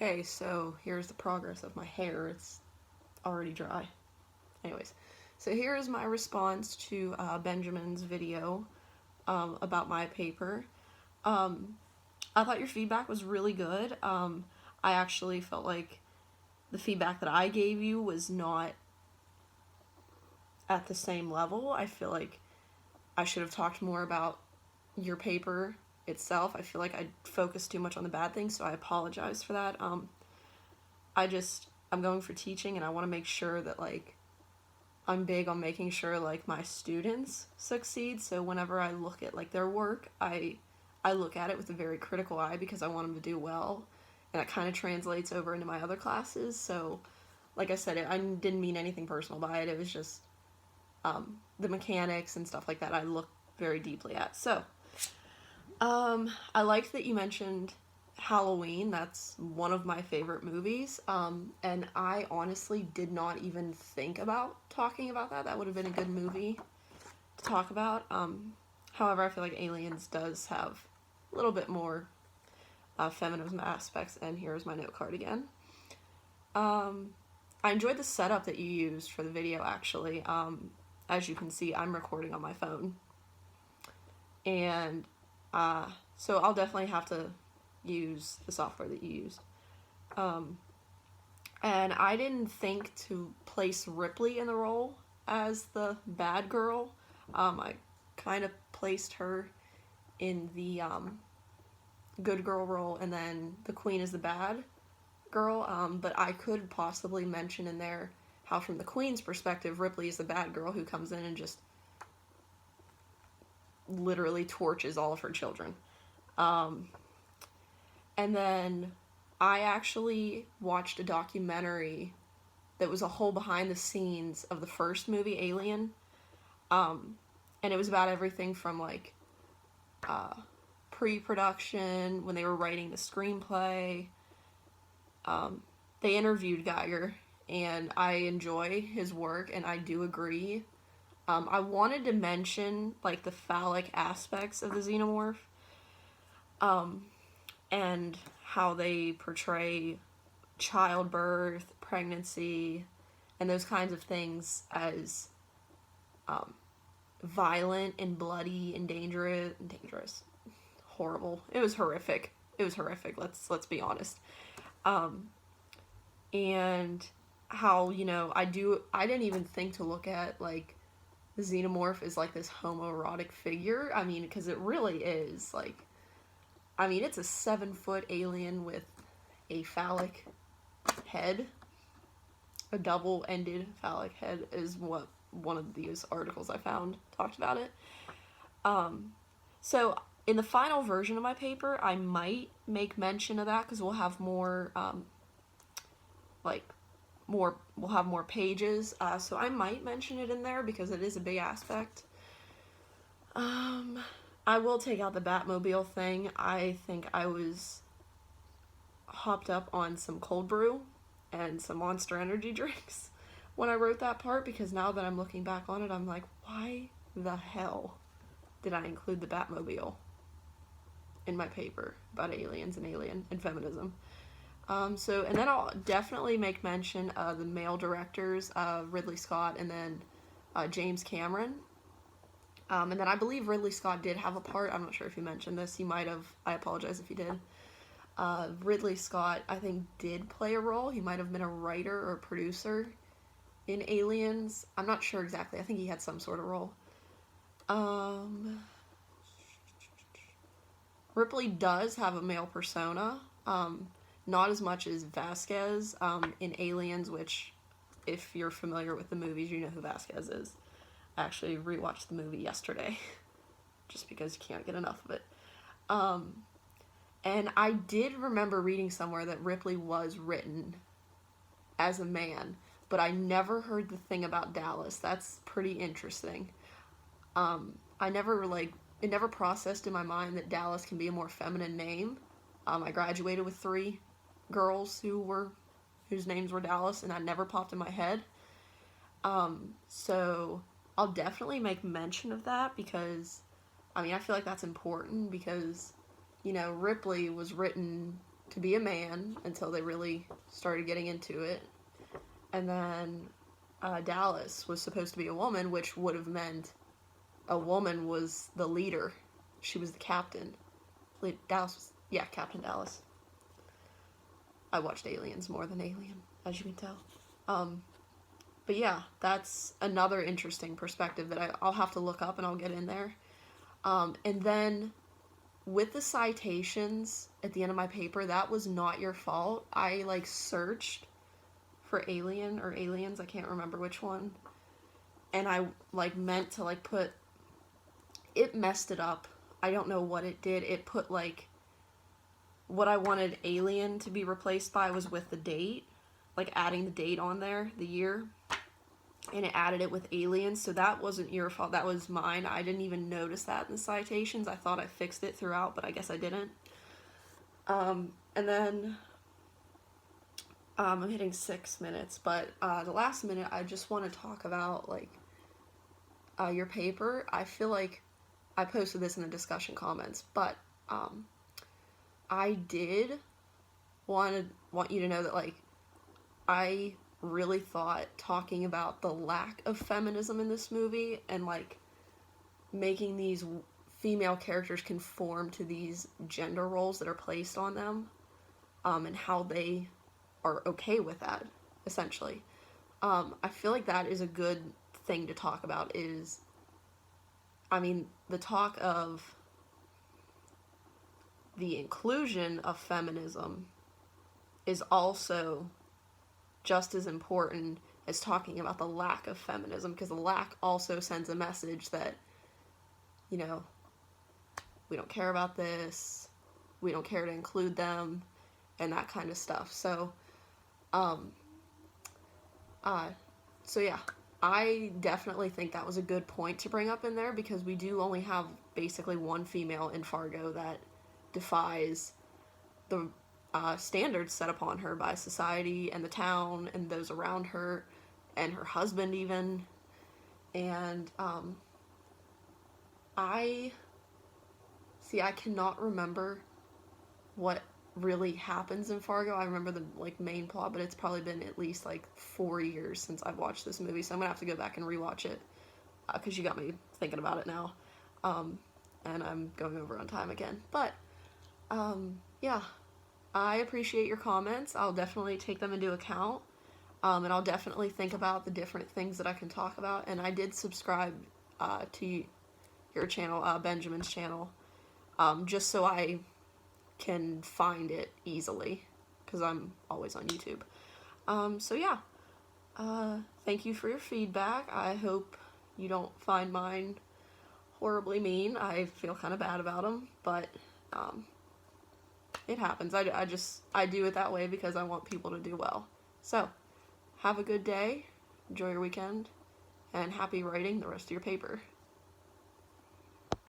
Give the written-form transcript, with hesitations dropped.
Okay, so here's the progress of my hair. It's already dry. Anyways, so here is my response to Benjamin's video about my paper. I thought your feedback was really good. I actually felt like the feedback that I gave you was not at the same level. I feel like I should have talked more about your paper itself. I feel like I focused too much on the bad things, so I apologize for that. I'm going for teaching, and I want to make sure that, like, I'm big on making sure, like, my students succeed. So whenever I look at, like, their work, I look at it with a very critical eye because I want them to do well, and that kind of translates over into my other classes. So, like I said, I didn't mean anything personal by it. It was just the mechanics and stuff like that I look very deeply at. So, I liked that you mentioned Halloween. That's one of my favorite movies, and I honestly did not even think about talking about that. That would have been a good movie to talk about. However, I feel like Aliens does have a little bit more feminism aspects, and here's my note card again. I enjoyed the setup that you used for the video, actually. As you can see, I'm recording on my phone, and so I'll definitely have to use the software that you used. And I didn't think to place Ripley in the role as the bad girl. I kind of placed her in the good girl role, and then the queen is the bad girl. But I could possibly mention in there how, from the queen's perspective, Ripley is the bad girl who comes in and just literally torches all of her children. And then I actually watched a documentary that was a whole behind the scenes of the first movie, Alien. And it was about everything from, like, pre-production, when they were writing the screenplay. They interviewed Geiger, and I enjoy his work, and I do agree. I wanted to mention, like, the phallic aspects of the xenomorph, and how they portray childbirth, pregnancy, and those kinds of things as violent and bloody and dangerous. Horrible. It was horrific. Let's be honest. And how, I didn't even think to look at, like, the xenomorph is like this homoerotic figure. I mean, because it really is. Like, I mean, it's a 7-foot alien with a phallic head. A double-ended phallic head is what one of these articles I found talked about it. So in the final version of my paper, I might make mention of that because we'll have more, we'll have more pages, so I might mention it in there because it is a big aspect. I will take out the Batmobile thing. I think I was hopped up on some cold brew and some Monster Energy drinks when I wrote that part, because now that I'm looking back on it, I'm like, why the hell did I include the Batmobile in my paper about aliens and feminism? And then I'll definitely make mention of the male directors, Ridley Scott and then James Cameron. And then I believe Ridley Scott did have a part. I'm not sure if you mentioned this. He might have. I apologize if he did. Ridley Scott, I think, did play a role. He might have been a writer or producer in Aliens. I'm not sure exactly. I think he had some sort of role. Ripley does have a male persona. Not as much as Vasquez in Aliens, which, if you're familiar with the movies, you know who Vasquez is. I actually rewatched the movie yesterday, just because you can't get enough of it. And I did remember reading somewhere that Ripley was written as a man, but I never heard the thing about Dallas. That's pretty interesting. It never processed in my mind that Dallas can be a more feminine name. I graduated with 3 girls whose names were Dallas, and that never popped in my head. So I'll definitely make mention of that because, I mean, I feel like that's important because, Ripley was written to be a man until they really started getting into it. And then Dallas was supposed to be a woman, which would have meant a woman was the leader. She was the captain. Dallas was, yeah, Captain Dallas. I watched Aliens more than Alien, as you can tell. But yeah, that's another interesting perspective that I'll have to look up and I'll get in there. And then with the citations at the end of my paper, that was not your fault. I like searched for alien or aliens, I can't remember which one. And I like meant to like put, it messed it up. I don't know what it did. It put like, what I wanted alien to be replaced by was with the date, like adding the date on there, the year, and it added it with aliens. So that wasn't your fault, that was mine. I didn't even notice that in the citations. I thought I fixed it throughout, but I guess I didn't. And then I'm hitting 6 minutes, but the last minute I just want to talk about like your paper. I feel like I posted this in the discussion comments, but I did want you to know that like I really thought talking about the lack of feminism in this movie and like making these female characters conform to these gender roles that are placed on them, and how they are okay with that, essentially. I feel like that is a good thing to talk about is, I mean, the talk of the inclusion of feminism is also just as important as talking about the lack of feminism, because the lack also sends a message that, you know, we don't care about this, we don't care to include them, and that kind of stuff. So, so yeah, I definitely think that was a good point to bring up in there, because we do only have basically one female in Fargo that defies the standards set upon her by society and the town and those around her and her husband even. And I cannot remember what really happens in Fargo. I remember the like main plot, but it's probably been at least like 4 years since I've watched this movie, so I'm gonna have to go back and rewatch it, because you got me thinking about it now, and I'm going over on time again. But yeah, I appreciate your comments. I'll definitely take them into account, and I'll definitely think about the different things that I can talk about. And I did subscribe to your channel, Benjamin's channel, just so I can find it easily, because I'm always on YouTube. So yeah, thank you for your feedback. I hope you don't find mine horribly mean. I feel kind of bad about them, but it happens. I do it that way because I want people to do well. So, have a good day, enjoy your weekend, and happy writing the rest of your paper.